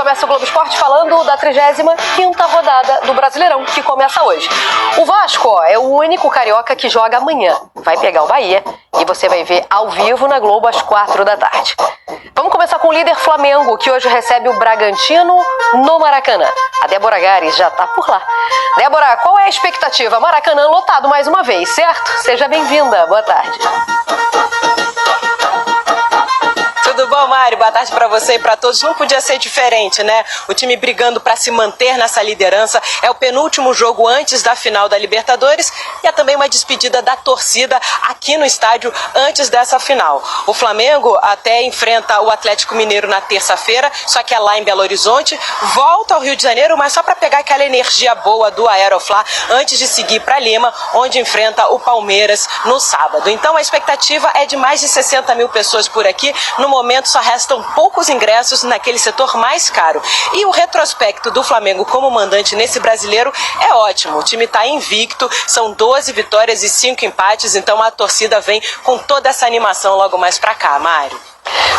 começa o Globo Esporte falando da 35ª rodada do Brasileirão, que começa hoje. O Vasco, é o único carioca que joga amanhã. Vai pegar o Bahia e você vai ver ao vivo na Globo às 4 da tarde. Vamos começar com o líder Flamengo, que hoje recebe o Bragantino no Maracanã. A Débora Gares já tá por lá. Débora, qual é a expectativa? Maracanã lotado mais uma vez, certo? Seja bem-vinda. Boa tarde. Tudo bom, Mário? Boa tarde para você e para todos. Não podia ser diferente, né? O time brigando para se manter nessa liderança. É o penúltimo jogo antes da final da Libertadores e é também uma despedida da torcida aqui no estádio antes dessa final. O Flamengo até enfrenta o Atlético Mineiro na terça-feira, só que é lá em Belo Horizonte. Volta ao Rio de Janeiro, mas só para pegar aquela energia boa do Aeroflá antes de seguir para Lima, onde enfrenta o Palmeiras no sábado. Então a expectativa é de mais de 60 mil pessoas por aqui. No momento só restam poucos ingressos naquele setor mais caro. E o retrospecto do Flamengo como mandante nesse brasileiro é ótimo. O time está invicto, são 12 vitórias e 5 empates, então a torcida vem com toda essa animação logo mais pra cá, Mário.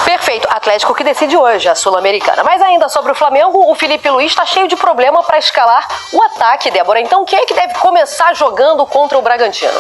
Perfeito, Atlético que decide hoje a Sul-Americana. Mas ainda sobre o Flamengo, o Felipe Luiz está cheio de problema para escalar o ataque, Débora. Então quem é que deve começar jogando contra o Bragantino?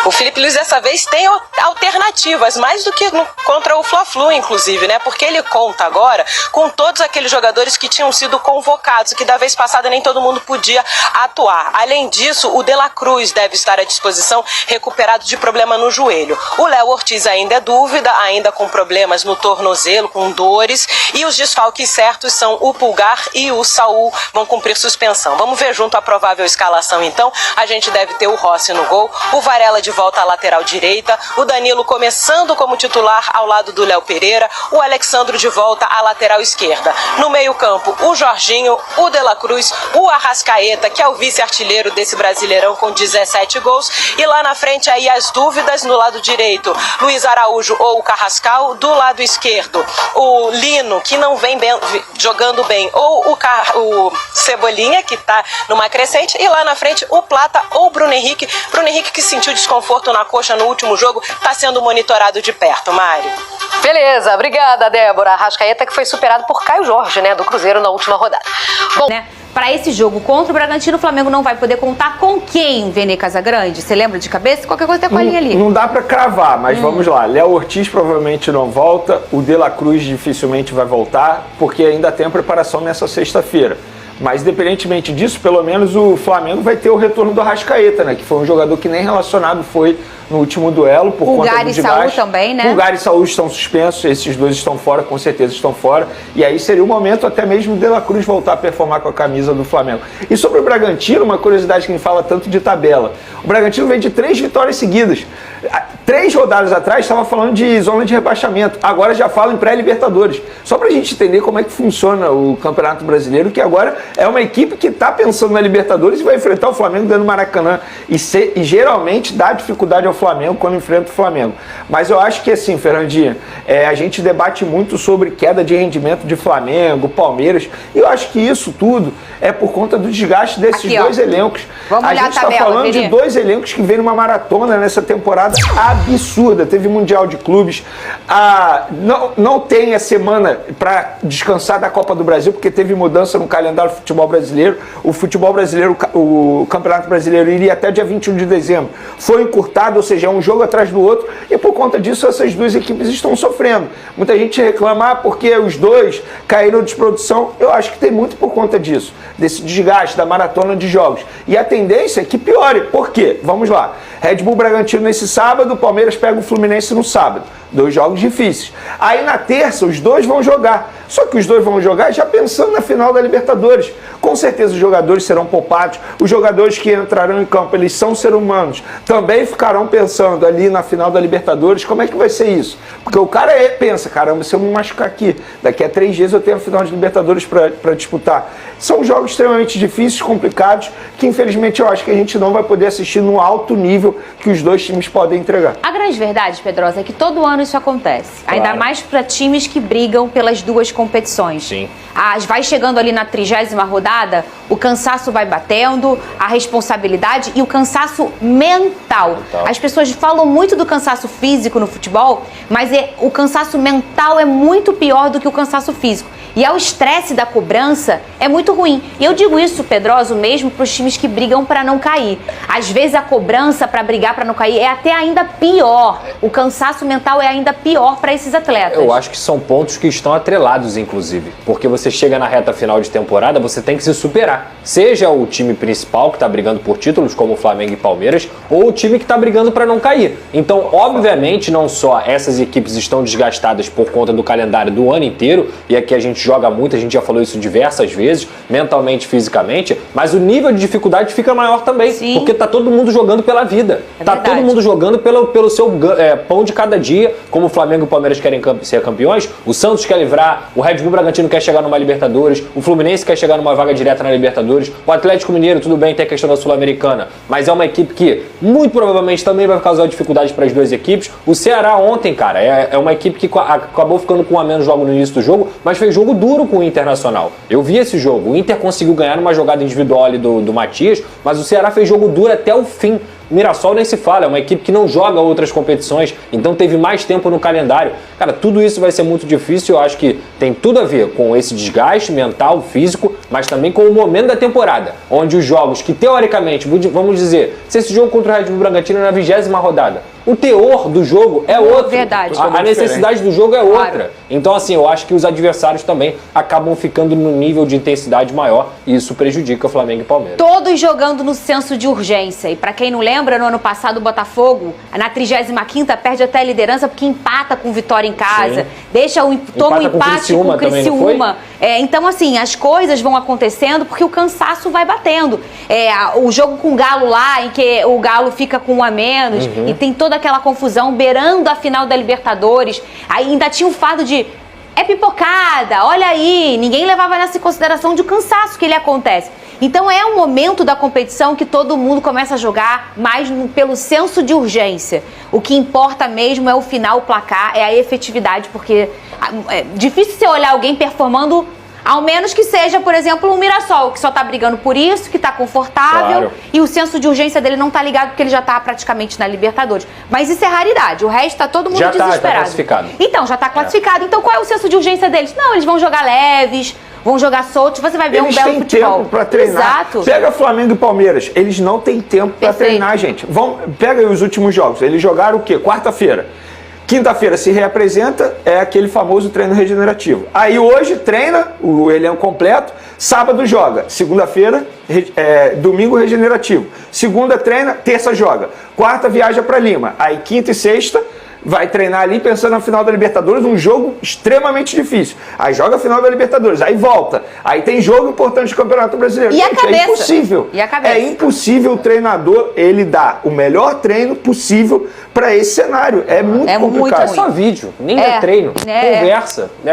O Felipe Luiz dessa vez tem alternativas, mais do que contra o Fla-Flu, inclusive, né? Porque ele conta agora com todos aqueles jogadores que tinham sido convocados, que da vez passada nem todo mundo podia atuar. Além disso, o De La Cruz deve estar à disposição, recuperado de problema no joelho. O Léo Ortiz ainda é dúvida, ainda com problemas no tornozelo, com dores. E os desfalques certos são o Pulgar e o Saul, vão cumprir suspensão. Vamos ver junto a provável escalação, então. A gente deve ter o Rossi no gol, o Varela de volta à lateral direita, o Danilo começando como titular ao lado do Léo Pereira, o Alexandro de volta à lateral esquerda. No meio-campo, o Jorginho, o De La Cruz, o Arrascaeta, que é o vice-artilheiro desse Brasileirão com 17 gols, e lá na frente aí as dúvidas no lado direito, Luiz Araújo ou o Carrascal, do lado esquerdo, o Lino, que não vem jogando bem, ou o Cebolinha, que está numa crescente, e lá na frente o Plata ou o Bruno Henrique que sentiu desconforto na coxa no último jogo, está sendo monitorado de perto, Mário. Beleza, obrigada, Débora. Arrascaeta que foi superado por Caio Jorge, né, do Cruzeiro na última rodada. Bom, para esse jogo contra o Bragantino, o Flamengo não vai poder contar com quem, Vene Casagrande? Você lembra de cabeça? Qualquer coisa tem com a linha ali. Não dá para cravar, mas vamos lá. Léo Ortiz provavelmente não volta, o De La Cruz dificilmente vai voltar, porque ainda tem a preparação nessa sexta-feira. Mas, independentemente disso, pelo menos o Flamengo vai ter o retorno do Arrascaeta, né? Que foi um jogador que nem relacionado foi no último duelo, por conta do desgaste. Pulgar e Saul também, né? Pulgar e Saul estão suspensos, esses dois estão fora, com certeza estão fora. E aí seria o momento até mesmo de De La Cruz voltar a performar com a camisa do Flamengo. E sobre o Bragantino, uma curiosidade que me fala tanto de tabela. O Bragantino vem de 3 vitórias seguidas. 3 rodadas atrás estava falando de zona de rebaixamento, agora já fala em pré-Libertadores. Só para a gente entender como é que funciona o Campeonato Brasileiro, que agora é uma equipe que está pensando na Libertadores e vai enfrentar o Flamengo dentro do Maracanã. E geralmente dá dificuldade ao Flamengo quando enfrenta o Flamengo. Mas eu acho que assim, Fernandinha, a gente debate muito sobre queda de rendimento de Flamengo, Palmeiras, e eu acho que isso tudo é por conta do desgaste desses dois elencos. Vamos olhar a gente tabela, está falando de 2 elencos que vêm numa maratona nessa temporada absurda. Teve Mundial de Clubes, não tem a semana para descansar da Copa do Brasil, porque teve mudança no calendário do futebol brasileiro. O futebol brasileiro, o Campeonato Brasileiro iria até dia 21 de dezembro. Foi encurtado, ou seja, é um jogo atrás do outro, e por conta disso essas duas equipes estão sofrendo. Muita gente reclama porque os dois caíram de produção. Eu acho que tem muito por conta disso, desse desgaste da maratona de jogos. E a tendência é que piore. Por quê? Vamos lá. Red Bull Bragantino nesse sábado, o Palmeiras pega o Fluminense no sábado. 2 jogos difíceis. Aí na terça os dois vão jogar. Só que os dois vão jogar já pensando na final da Libertadores. Com certeza os jogadores serão poupados. Os jogadores que entrarão em campo, eles são seres humanos. Também ficarão pensando ali na final da Libertadores, como é que vai ser isso? Porque o cara pensa, caramba, se eu me machucar aqui, daqui a 3 dias eu tenho a final de Libertadores para disputar. São jogos extremamente difíceis, complicados, que infelizmente eu acho que a gente não vai poder assistir no alto nível que os dois times podem entregar. A grande verdade, Pedrosa, é que todo ano isso acontece. Claro. Ainda mais para times que brigam pelas duas competições. Sim. Vai chegando ali na 30ª rodada, o cansaço vai batendo, a responsabilidade e o cansaço mental. As pessoas falam muito do cansaço físico no futebol, mas o cansaço mental é muito pior do que o cansaço físico. E o estresse da cobrança é muito ruim. E eu digo isso, Pedroso, mesmo para os times que brigam para não cair. Às vezes a cobrança para brigar para não cair é até ainda pior. O cansaço mental é ainda pior para esses atletas. Eu acho que são pontos que estão atrelados, inclusive. Porque você chega na reta final de temporada, você tem que se superar. Seja o time principal que está brigando por títulos, como o Flamengo e Palmeiras, ou o time que está brigando para não cair. Então, obviamente, não só essas equipes estão desgastadas por conta do calendário do ano inteiro, e aqui a gente joga muito, a gente já falou isso diversas vezes, mentalmente, fisicamente, mas o nível de dificuldade fica maior também. Sim. Porque tá todo mundo jogando pela vida. Tá todo mundo jogando pelo seu pão de cada dia, como o Flamengo e o Palmeiras querem ser campeões, o Santos quer livrar, o Red Bull Bragantino quer chegar numa Libertadores, o Fluminense quer chegar numa vaga direta na Libertadores, o Atlético Mineiro, tudo bem, tem a questão da Sul-Americana, mas é uma equipe que muito provavelmente também vai causar dificuldade para as duas equipes. O Ceará ontem, cara, é uma equipe que acabou ficando com um a menos logo no início do jogo, mas fez jogo duro com o Internacional. Eu vi esse jogo, o Inter conseguiu ganhar numa jogada individual ali do Matias, mas o Ceará fez jogo duro até o fim. O Mirassol nem se fala, é uma equipe que não joga outras competições, então teve mais tempo no calendário. Cara, tudo isso vai ser muito difícil, eu acho que tem tudo a ver com esse desgaste mental, físico, mas também com o momento da temporada, onde os jogos que teoricamente, vamos dizer, se esse jogo contra o Red Bull Bragantino é na 20ª rodada, o teor do jogo é outro. Verdade. A necessidade do jogo é outra. Então, assim, eu acho que os adversários também acabam ficando no nível de intensidade maior e isso prejudica o Flamengo e Palmeiras. Todos jogando no senso de urgência. E pra quem não lembra, no ano passado o Botafogo, na 35ª, perde até a liderança porque empata com Vitória em casa. Toma um empate com o Criciúma. Então, assim, as coisas vão acontecendo porque o cansaço vai batendo. O jogo com o Galo lá, em que o Galo fica com um a menos e tem toda aquela confusão beirando a final da Libertadores. Aí ainda tinha o fato de pipocada, olha aí, ninguém levava nessa consideração de cansaço que ele acontece. Então é um momento da competição que todo mundo começa a jogar mais pelo senso de urgência. O que importa mesmo é o final, o placar, é a efetividade, porque é difícil você olhar alguém performando, ao menos que seja, por exemplo, o Mirassol, que só tá brigando por isso, que tá confortável, e o senso de urgência dele não tá ligado porque ele já tá praticamente na Libertadores. Mas isso é raridade, o resto tá todo mundo desesperado. Já tá classificado. Então, já tá classificado. Então qual é o senso de urgência deles? Não, eles vão jogar leves, vão jogar soltos, você vai ver um belo futebol. Eles têm tempo pra treinar. Exato. Pega Flamengo e Palmeiras, eles não têm tempo pra treinar, gente. Pega aí os últimos jogos, eles jogaram o quê? Quarta-feira. Quinta-feira se reapresenta, é aquele famoso treino regenerativo. Aí hoje treina o elenco completo, sábado joga, segunda-feira, domingo regenerativo. Segunda treina, terça joga. Quarta viaja para Lima. Aí quinta e sexta vai treinar ali pensando na final da Libertadores, um jogo extremamente difícil. Aí joga a final da Libertadores, aí volta. Aí tem jogo importante do Campeonato Brasileiro. E gente, a cabeça? É impossível. E a cabeça? É impossível o treinador, ele dar o melhor treino possível para esse cenário. É muito complicado. É só vídeo, nem é treino.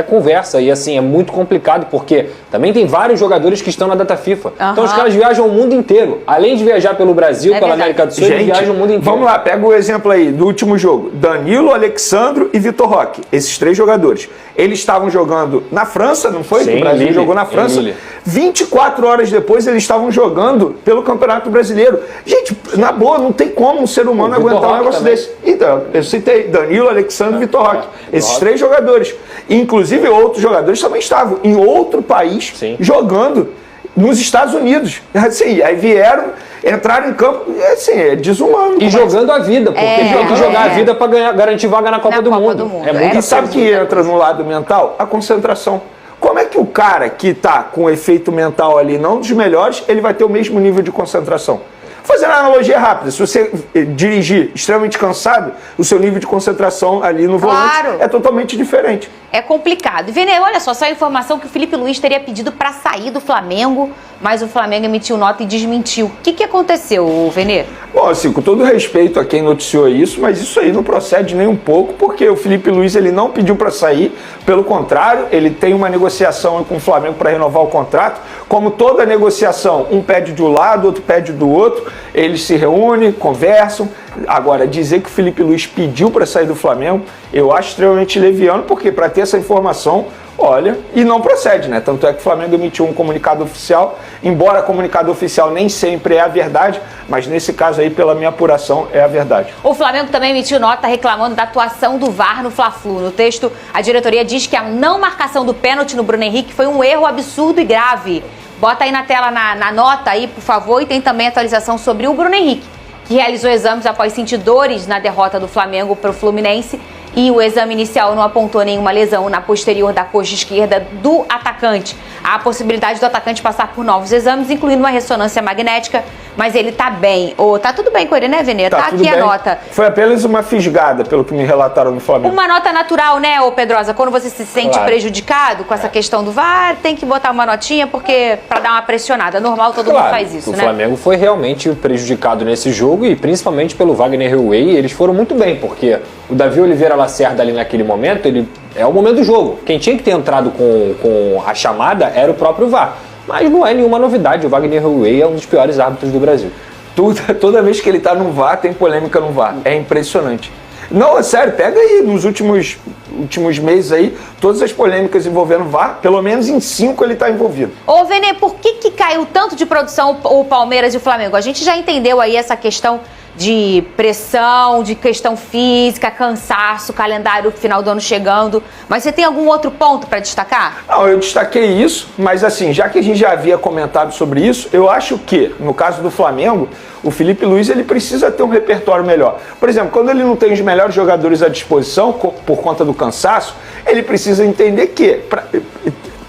Conversa. E assim, é muito complicado, porque também tem vários jogadores que estão na data FIFA. Então os caras viajam o mundo inteiro. Além de viajar pelo Brasil, pela América do Sul, eles viajam o mundo inteiro. Vamos lá, pega o exemplo aí do último jogo. Danilo, Alexandro e Vitor Roque. Esses três jogadores. Eles estavam jogando na França, não foi? Sim, o Brasil jogou na França. 24 horas depois eles estavam jogando pelo Campeonato Brasileiro. Gente, na boa, não tem como um ser humano aguentar um negócio desse. Então, eu citei Danilo, Alexandre e Vitor Roque. Esses três jogadores. Inclusive, outros jogadores também estavam em outro país jogando nos Estados Unidos. Assim, aí entraram em campo, assim, é desumano. E jogando a vida, porque tem que jogar a vida para garantir vaga na Copa do Mundo. É muito. E sabe o que entra no lado mental? A concentração. Como é que o cara que está com o efeito mental ali, não dos melhores, ele vai ter o mesmo nível de concentração? Fazendo uma analogia rápida, se você dirigir extremamente cansado, o seu nível de concentração ali no volante é totalmente diferente. É complicado. Vene, olha só, saiu a informação que o Felipe Luiz teria pedido para sair do Flamengo, mas o Flamengo emitiu nota e desmentiu. O que aconteceu, Vene? Bom, assim, com todo respeito a quem noticiou isso, mas isso aí não procede nem um pouco, porque o Felipe Luiz ele não pediu para sair, pelo contrário, ele tem uma negociação com o Flamengo para renovar o contrato. Como toda negociação, um pede de um lado, outro pede do outro. eles se reúnem, conversam. Agora, dizer que o Felipe Luiz pediu para sair do Flamengo, eu acho extremamente leviano, porque para ter essa informação, olha, e não procede, né? Tanto é que o Flamengo emitiu um comunicado oficial, embora comunicado oficial nem sempre é a verdade, mas nesse caso aí, pela minha apuração, é a verdade. O Flamengo também emitiu nota reclamando da atuação do VAR no Fla-Flu. No texto, a diretoria diz que a não marcação do pênalti no Bruno Henrique foi um erro absurdo e grave. Bota aí na tela, na nota aí, por favor, e tem também atualização sobre o Bruno Henrique, que realizou exames após sentir dores na derrota do Flamengo para o Fluminense, e o exame inicial não apontou nenhuma lesão na posterior da coxa esquerda do atacante. Há a possibilidade do atacante passar por novos exames, incluindo uma ressonância magnética, mas ele tá bem. Tá tudo bem com ele, né, Venê? Tá aqui bem. A nota. Foi apenas uma fisgada, pelo que me relataram no Flamengo. Uma nota natural, né, ô Pedrosa? Quando você se sente prejudicado com essa questão do VAR, tem que botar uma notinha, porque pra dar uma pressionada. Normal, todo mundo faz isso, né? O Flamengo foi realmente prejudicado nesse jogo, e principalmente pelo Wagner Hillway. Eles foram muito bem, porque o Davi Oliveira Lacerda ali naquele momento, ele é o momento do jogo. Quem tinha que ter entrado com a chamada era o próprio VAR. Mas não é nenhuma novidade, o Wagner Hillway é um dos piores árbitros do Brasil. Toda vez que ele tá no VAR, tem polêmica no VAR. É impressionante. Não, é sério, pega aí nos últimos meses aí, todas as polêmicas envolvendo o VAR, pelo menos em 5 ele tá envolvido. Ô, Venê, por que caiu tanto de produção o Palmeiras e o Flamengo? A gente já entendeu aí essa questão de pressão, de questão física, cansaço, calendário final do ano chegando. Mas você tem algum outro ponto para destacar? Não, eu destaquei isso, mas assim, já que a gente já havia comentado sobre isso, eu acho que, no caso do Flamengo, o Felipe Luiz ele precisa ter um repertório melhor. Por exemplo, quando ele não tem os melhores jogadores à disposição, por conta do cansaço, ele precisa entender que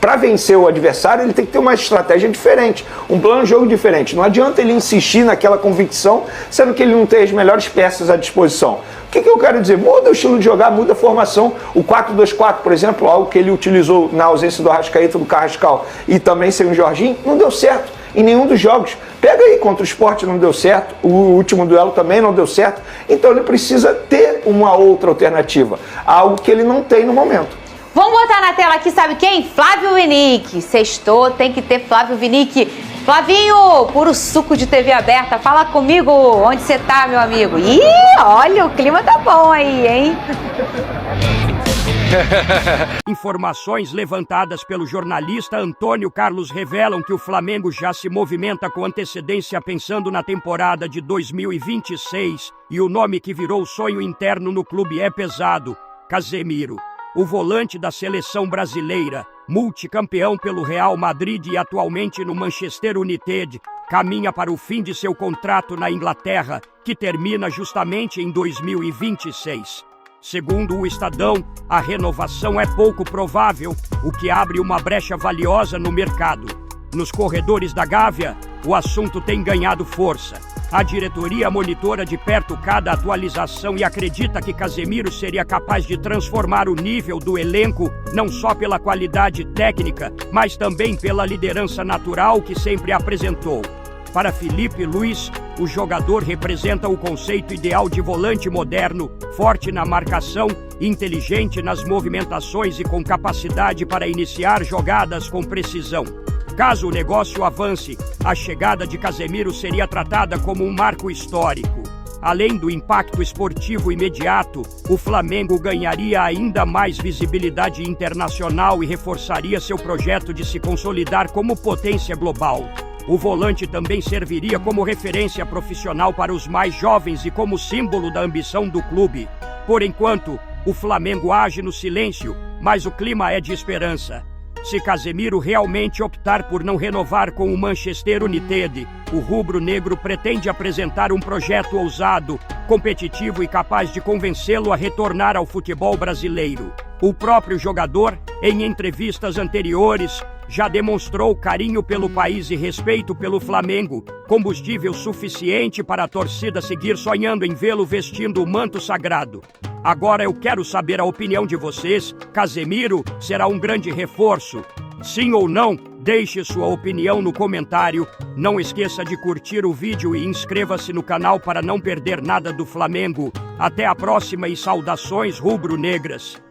para vencer o adversário, ele tem que ter uma estratégia diferente, um plano de jogo diferente. Não adianta ele insistir naquela convicção, sendo que ele não tem as melhores peças à disposição. O que eu quero dizer? Muda o estilo de jogar, muda a formação. O 4-2-4, por exemplo, algo que ele utilizou na ausência do Arrascaeta, do Carrascal e também sem o Jorginho, não deu certo em nenhum dos jogos. Pega aí, contra o Sport não deu certo, o último duelo também não deu certo. Então ele precisa ter uma outra alternativa, algo que ele não tem no momento. Vamos botar na tela aqui, sabe quem? Flávio Winick. Sextou, tem que ter Flávio Winick. Flavinho, puro suco de TV aberta. Fala comigo, onde você tá, meu amigo? Ih, olha, o clima tá bom aí, hein? Informações levantadas pelo jornalista Antônio Carlos revelam que o Flamengo já se movimenta com antecedência pensando na temporada de 2026 e o nome que virou sonho interno no clube é pesado: Casemiro. O volante da seleção brasileira, multicampeão pelo Real Madrid e atualmente no Manchester United, caminha para o fim de seu contrato na Inglaterra, que termina justamente em 2026. Segundo o Estadão, a renovação é pouco provável, o que abre uma brecha valiosa no mercado. Nos corredores da Gávea, o assunto tem ganhado força. A diretoria monitora de perto cada atualização e acredita que Casemiro seria capaz de transformar o nível do elenco, não só pela qualidade técnica, mas também pela liderança natural que sempre apresentou. Para Felipe Luiz, o jogador representa o conceito ideal de volante moderno, forte na marcação, inteligente nas movimentações e com capacidade para iniciar jogadas com precisão. Caso o negócio avance, a chegada de Casemiro seria tratada como um marco histórico. Além do impacto esportivo imediato, o Flamengo ganharia ainda mais visibilidade internacional e reforçaria seu projeto de se consolidar como potência global. O volante também serviria como referência profissional para os mais jovens e como símbolo da ambição do clube. Por enquanto, o Flamengo age no silêncio, mas o clima é de esperança. Se Casemiro realmente optar por não renovar com o Manchester United, o rubro-negro pretende apresentar um projeto ousado, competitivo e capaz de convencê-lo a retornar ao futebol brasileiro. O próprio jogador, em entrevistas anteriores, já demonstrou carinho pelo país e respeito pelo Flamengo, combustível suficiente para a torcida seguir sonhando em vê-lo vestindo o manto sagrado. Agora eu quero saber a opinião de vocês. Casemiro será um grande reforço? Sim ou não? Deixe sua opinião no comentário. Não esqueça de curtir o vídeo e inscreva-se no canal para não perder nada do Flamengo. Até a próxima e saudações rubro-negras.